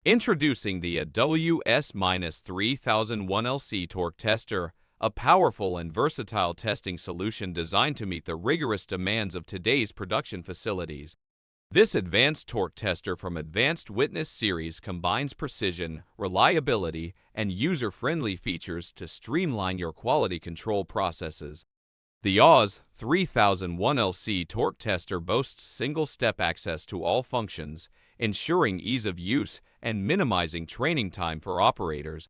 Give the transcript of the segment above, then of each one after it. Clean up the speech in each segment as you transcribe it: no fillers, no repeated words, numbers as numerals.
Introducing the AWS-3001-LC Torque Tester, a powerful and versatile testing solution designed to meet the rigorous demands of today's production facilities. This advanced torque tester from Advanced Witness series combines precision, reliability, and user-friendly features to streamline your quality control processes. The AWS-3001-LC Torque Tester boasts single-step access to all functions, ensuring ease of use and minimizing training time for operators.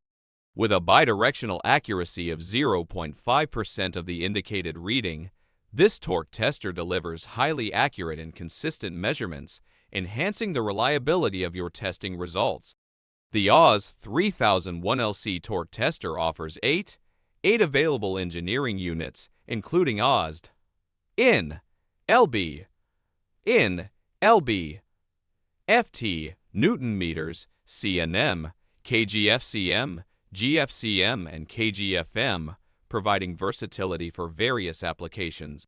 With a bidirectional accuracy of 0.5% of the indicated reading, this torque tester delivers highly accurate and consistent measurements, enhancing the reliability of your testing results. The AWS-3001-LC Torque Tester offers eight available engineering units, including AWS, IN, LB, IN, LB, FT, Newton meters, CNM, KGFCM, GFCM, and KGFM, providing versatility for various applications.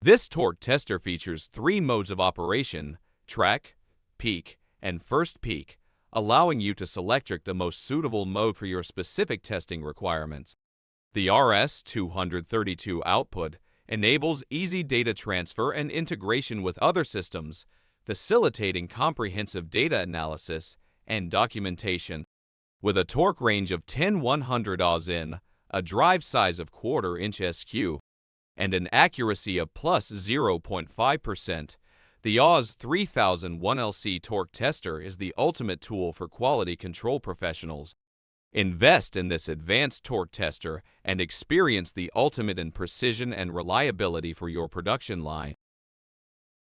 This torque tester features three modes of operation: track, peak, and first peak, allowing you to select the most suitable mode for your specific testing requirements. The RS-232 output enables easy data transfer and integration with other systems, facilitating comprehensive data analysis and documentation. With a torque range of 10-100 AWS-in, a drive size of 1/4-inch SQ, and an accuracy of plus 0.5%, the AWS-3001-LC Torque Tester is the ultimate tool for quality control professionals. Invest in this advanced torque tester and experience the ultimate in precision and reliability for your production line.